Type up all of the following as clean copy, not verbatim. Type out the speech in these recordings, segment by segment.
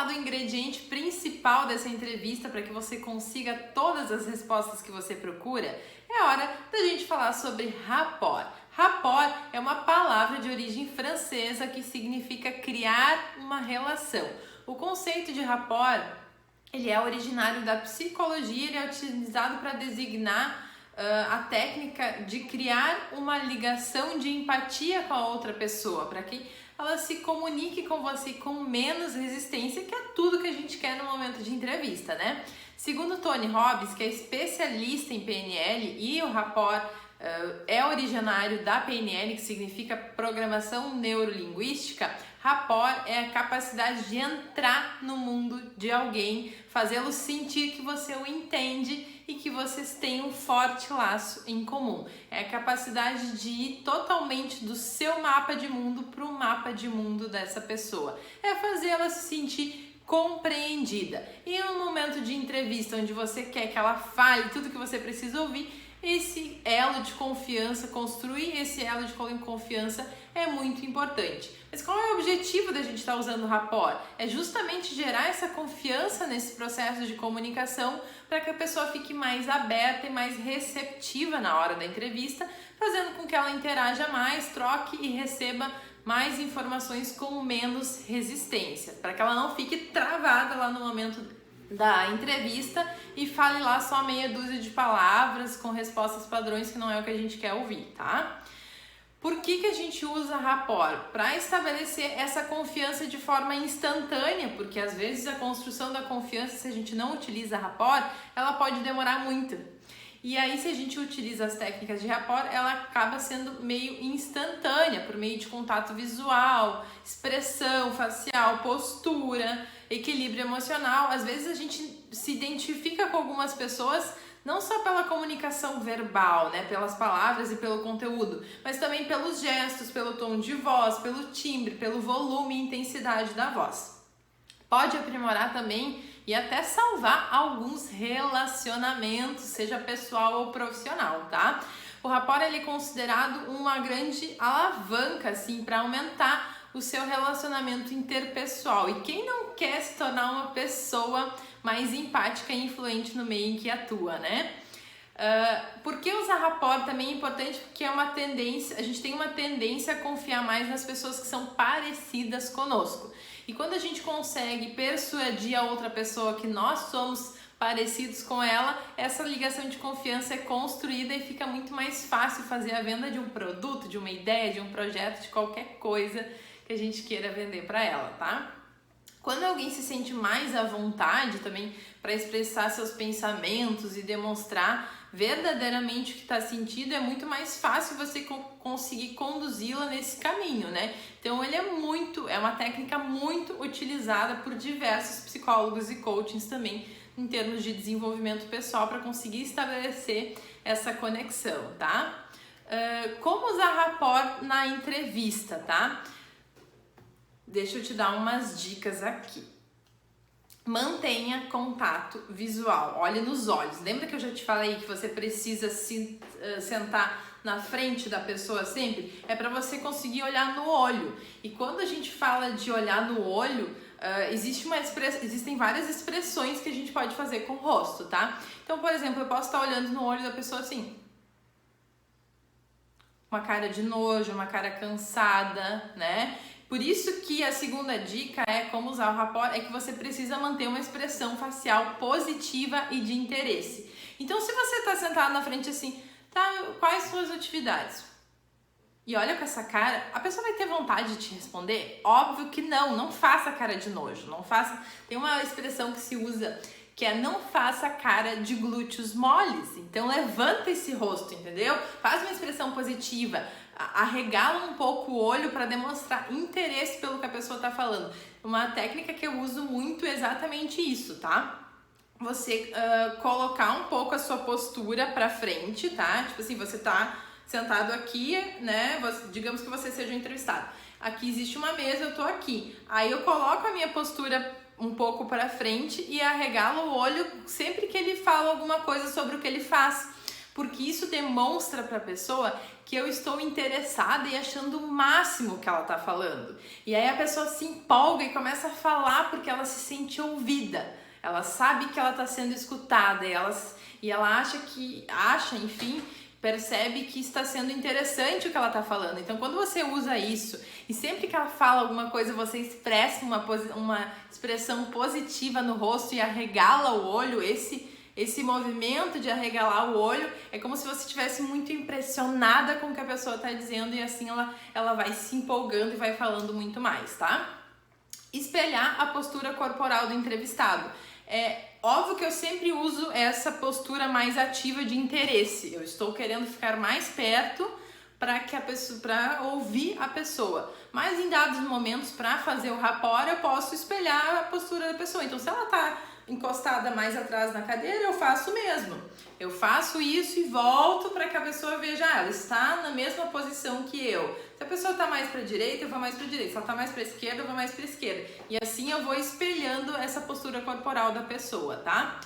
do ingrediente principal dessa entrevista para que você consiga todas as respostas que você procura, é hora da gente falar sobre rapport. Rapport é uma palavra de origem francesa que significa criar uma relação. O conceito de rapport, ele é originário da psicologia, ele é utilizado para designar a técnica de criar uma ligação de empatia com a outra pessoa, para que ela se comunique com você com menos resistência, que é tudo que a gente quer no momento de entrevista, né? Segundo Tony Robbins, que é especialista em PNL, e o rapport é originário da PNL, que significa Programação Neurolinguística, rapport é a capacidade de entrar no mundo de alguém, fazê-lo sentir que você o entende e que vocês têm um forte laço em comum. É a capacidade de ir totalmente do seu mapa de mundo para o mapa de mundo dessa pessoa. É fazê-la se sentir compreendida. E em um momento de entrevista onde você quer que ela fale tudo que você precisa ouvir, esse elo de confiança, construir esse elo de confiança é muito importante. Mas qual é o objetivo da gente estar usando o rapport? É justamente gerar essa confiança nesse processo de comunicação para que a pessoa fique mais aberta e mais receptiva na hora da entrevista, fazendo com que ela interaja mais, troque e receba mais informações com menos resistência, para que ela não fique travada lá no momento da entrevista e fale lá só meia dúzia de palavras com respostas padrões, que não é o que a gente quer ouvir, tá? Por que a gente usa rapport? Para estabelecer essa confiança de forma instantânea, porque às vezes a construção da confiança, se a gente não utiliza rapport, ela pode demorar muito. E aí, se a gente utiliza as técnicas de rapport, ela acaba sendo meio instantânea, por meio de contato visual, expressão facial, postura, equilíbrio emocional. Às vezes a gente se identifica com algumas pessoas não só pela comunicação verbal, né, pelas palavras e pelo conteúdo, mas também pelos gestos, pelo tom de voz, pelo timbre, pelo volume e intensidade da voz. Pode aprimorar também e até salvar alguns relacionamentos, seja pessoal ou profissional, tá? O rapport ele é considerado uma grande alavanca, assim, para aumentar o seu relacionamento interpessoal. E quem não quer se tornar uma pessoa mais empática e influente no meio em que atua, né? Por que usar rapport também é importante? Porque é uma tendência, a gente tem uma tendência a confiar mais nas pessoas que são parecidas conosco. E quando a gente consegue persuadir a outra pessoa que nós somos parecidos com ela, essa ligação de confiança é construída e fica muito mais fácil fazer a venda de um produto, de uma ideia, de um projeto, de qualquer coisa que a gente queira vender para ela, tá? Quando alguém se sente mais à vontade também para expressar seus pensamentos e demonstrar verdadeiramente o que está sentindo, é muito mais fácil você conseguir conduzi-la nesse caminho, né? Então ele é uma técnica muito utilizada por diversos psicólogos e coachings também em termos de desenvolvimento pessoal para conseguir estabelecer essa conexão, tá? Como usar rapport na entrevista, tá? Deixa eu te dar umas dicas aqui. Mantenha contato visual, olhe nos olhos. Lembra que eu já te falei que você precisa se sentar na frente da pessoa sempre? É para você conseguir olhar no olho. E quando a gente fala de olhar no olho, existem várias expressões que a gente pode fazer com o rosto, tá? Então, por exemplo, eu posso estar olhando no olho da pessoa assim, uma cara de nojo, uma cara cansada, né? Por isso que a segunda dica como usar o rapport, é que você precisa manter uma expressão facial positiva e de interesse. Então, se você está sentado na frente assim, tá, quais suas atividades? E olha com essa cara, a pessoa vai ter vontade de te responder? Óbvio que não faça cara de nojo, não faça. Tem uma expressão que se usa que é não faça cara de glúteos moles. Então levanta esse rosto, entendeu? Faz uma expressão positiva, arregala um pouco o olho para demonstrar interesse pelo que a pessoa está falando. Uma técnica que eu uso muito é exatamente isso, tá? Você colocar um pouco a sua postura para frente, tá? Tipo assim, você tá sentado aqui, né? Digamos que você seja um entrevistado. Aqui existe uma mesa, eu tô aqui. Aí eu coloco a minha postura um pouco para frente e arregalo o olho sempre que ele fala alguma coisa sobre o que ele faz. porque isso demonstra para a pessoa que eu estou interessada e achando o máximo que ela está falando. E aí a pessoa se empolga e começa a falar porque ela se sente ouvida. Ela sabe que ela está sendo escutada e ela enfim, percebe que está sendo interessante o que ela está falando. Então, quando você usa isso e sempre que ela fala alguma coisa, você expressa uma expressão positiva no rosto e arregala o olho, esse movimento de arregalar o olho é como se você estivesse muito impressionada com o que a pessoa está dizendo e assim ela vai se empolgando e vai falando muito mais, tá? Espelhar a postura corporal do entrevistado. É óbvio que eu sempre uso essa postura mais ativa de interesse. Eu estou querendo ficar mais perto para ouvir a pessoa. Mas em dados momentos, para fazer o rapport, eu posso espelhar a postura da pessoa. Então, se ela está encostada mais atrás na cadeira, eu faço o mesmo. Eu faço isso e volto para que a pessoa veja, ela está na mesma posição que eu. Se a pessoa está mais para a direita, eu vou mais para a direita. Se ela está mais para a esquerda, eu vou mais para a esquerda. E assim eu vou espelhando essa postura corporal da pessoa, tá?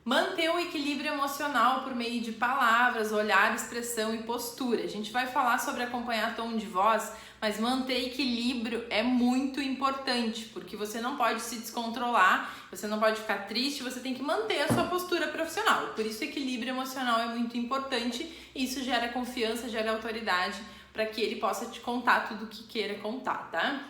Manter o equilíbrio emocional por meio de palavras, olhar, expressão e postura. A gente vai falar sobre acompanhar tom de voz, mas manter equilíbrio é muito importante, porque você não pode se descontrolar, você não pode ficar triste, você tem que manter a sua postura profissional. Por isso, equilíbrio emocional é muito importante e isso gera confiança, gera autoridade para que ele possa te contar tudo o que queira contar, tá?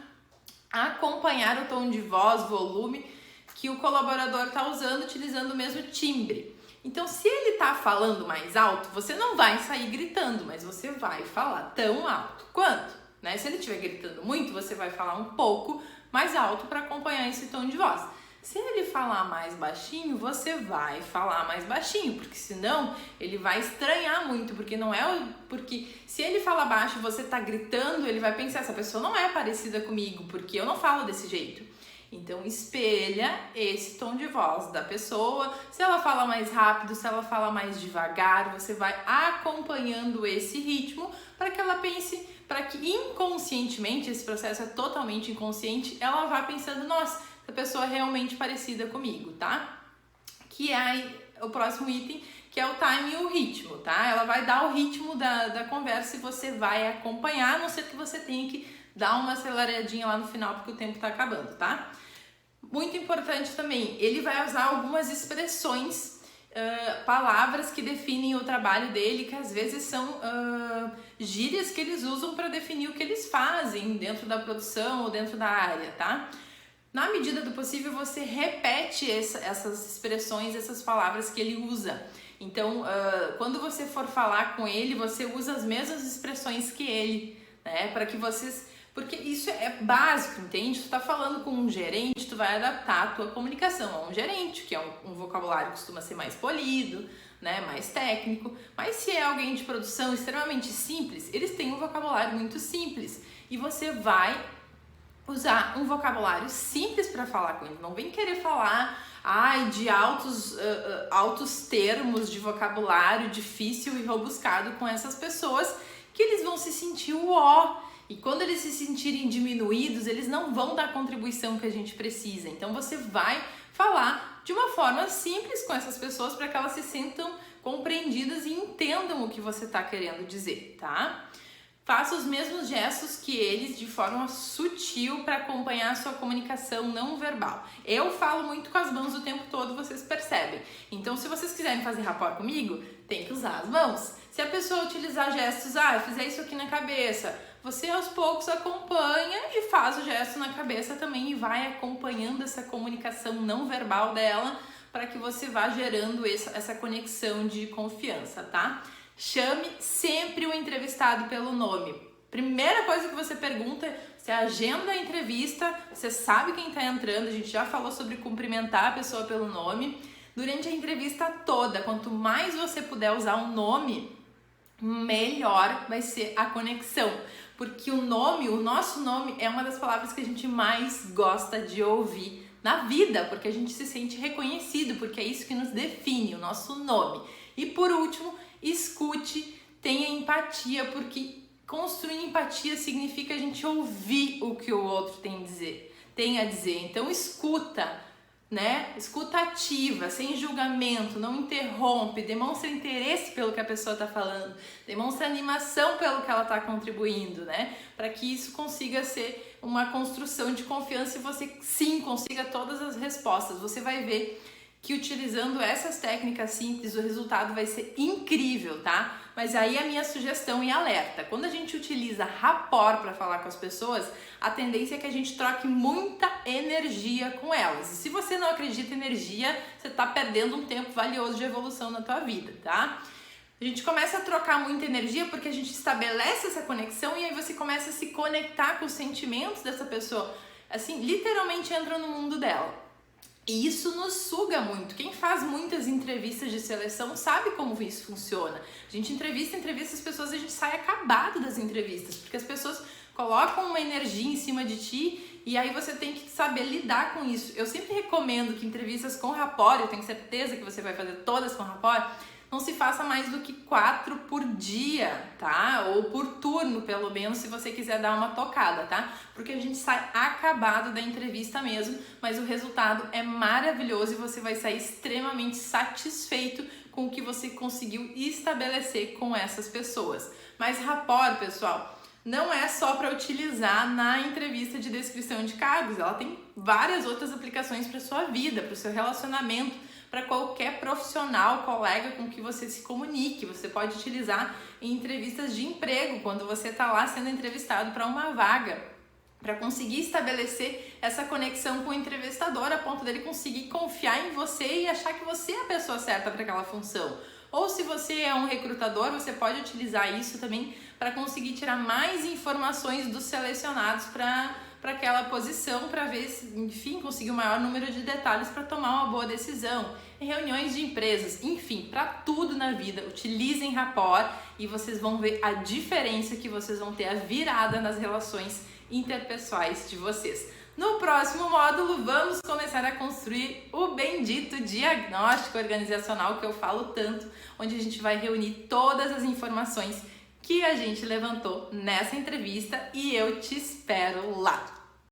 Acompanhar o tom de voz, volume que o colaborador está usando, utilizando o mesmo timbre. Então, se ele está falando mais alto, você não vai sair gritando, mas você vai falar tão alto quanto, né? Se ele estiver gritando muito, você vai falar um pouco mais alto para acompanhar esse tom de voz. Se ele falar mais baixinho, você vai falar mais baixinho, porque senão ele vai estranhar muito, porque se ele fala baixo e você está gritando, ele vai pensar, essa pessoa não é parecida comigo, porque eu não falo desse jeito. Então, espelha esse tom de voz da pessoa. Se ela fala mais rápido, se ela fala mais devagar, você vai acompanhando esse ritmo para que ela pense, para que inconscientemente, esse processo é totalmente inconsciente, ela vá pensando, nossa, essa pessoa é realmente parecida comigo, tá? Que é o próximo item, que é o time e o ritmo, tá? Ela vai dar o ritmo da conversa e você vai acompanhar, a não ser que você tenha que dar uma aceleradinha lá no final porque o tempo tá acabando, tá? Muito importante também, ele vai usar algumas expressões, palavras que definem o trabalho dele, que às vezes são gírias que eles usam para definir o que eles fazem dentro da produção ou dentro da área, tá? Na medida do possível, você repete essas expressões, essas palavras que ele usa. Então, quando você for falar com ele, você usa as mesmas expressões que ele, né? Para que vocês... Porque isso é básico, entende? Tu tá falando com um gerente, tu vai adaptar a tua comunicação a um gerente, que é um vocabulário que costuma ser mais polido, né? Mais técnico. Mas se é alguém de produção extremamente simples, eles têm um vocabulário muito simples. E você vai usar um vocabulário simples para falar com ele. Não vem querer falar de altos termos de vocabulário difícil e rebuscado com essas pessoas, que eles vão se sentir uó. E quando eles se sentirem diminuídos, eles não vão dar a contribuição que a gente precisa. Então você vai falar de uma forma simples com essas pessoas para que elas se sintam compreendidas e entendam o que você está querendo dizer, tá? Faça os mesmos gestos que eles de forma sutil para acompanhar a sua comunicação não verbal. Eu falo muito com as mãos o tempo todo, vocês percebem. Então, se vocês quiserem fazer rapport comigo, tem que usar as mãos. Se a pessoa utilizar gestos, fizer isso aqui na cabeça, você aos poucos acompanha e faz o gesto na cabeça também e vai acompanhando essa comunicação não verbal dela para que você vá gerando essa conexão de confiança, tá? Chame sempre o entrevistado pelo nome. Primeira coisa que você pergunta, você agenda a entrevista, você sabe quem está entrando, a gente já falou sobre cumprimentar a pessoa pelo nome. Durante a entrevista toda, quanto mais você puder usar um nome, melhor vai ser a conexão. Porque o nosso nome é uma das palavras que a gente mais gosta de ouvir na vida, porque a gente se sente reconhecido, porque é isso que nos define, o nosso nome. E por último, escute, tenha empatia, porque construir empatia significa a gente ouvir o que o outro tem a dizer. Então escuta, né? Escuta ativa, sem julgamento, não interrompe, demonstra interesse pelo que a pessoa está falando, demonstra animação pelo que ela está contribuindo, né? Para que isso consiga ser uma construção de confiança e você sim consiga todas as respostas. Você vai ver que utilizando essas técnicas simples o resultado vai ser incrível, tá? Mas aí a minha sugestão e alerta: quando a gente utiliza rapport para falar com as pessoas, a tendência é que a gente troque muita energia com elas. E se você não acredita em energia, você está perdendo um tempo valioso de evolução na tua vida, tá? A gente começa a trocar muita energia porque a gente estabelece essa conexão e aí você começa a se conectar com os sentimentos dessa pessoa. Assim, literalmente entra no mundo dela. E isso nos suga muito. Quem faz muitas entrevistas de seleção sabe como isso funciona. A gente entrevista as pessoas e a gente sai acabado das entrevistas, porque as pessoas colocam uma energia em cima de ti e aí você tem que saber lidar com isso. Eu sempre recomendo que entrevistas com rapport, eu tenho certeza que você vai fazer todas com rapport, não se faça mais do que 4 por dia, tá? Ou por turno, pelo menos, se você quiser dar uma tocada, tá? Porque a gente sai acabado da entrevista mesmo, mas o resultado é maravilhoso e você vai sair extremamente satisfeito com o que você conseguiu estabelecer com essas pessoas. Mas rapport, pessoal, não é só para utilizar na entrevista de descrição de cargos, ela tem várias outras aplicações para sua vida, para o seu relacionamento, para qualquer profissional, colega com que você se comunique. Você pode utilizar em entrevistas de emprego, quando você está lá sendo entrevistado para uma vaga, para conseguir estabelecer essa conexão com o entrevistador a ponto dele conseguir confiar em você e achar que você é a pessoa certa para aquela função. Ou se você é um recrutador, você pode utilizar isso também para conseguir tirar mais informações dos selecionados para aquela posição, para ver se, enfim, conseguir o maior número de detalhes para tomar uma boa decisão. Em reuniões de empresas, enfim, para tudo na vida, utilizem rapport e vocês vão ver a diferença que vocês vão ter, a virada nas relações interpessoais de vocês. No próximo módulo, vamos começar a construir o bendito diagnóstico organizacional que eu falo tanto, onde a gente vai reunir todas as informações que a gente levantou nessa entrevista e eu te espero lá.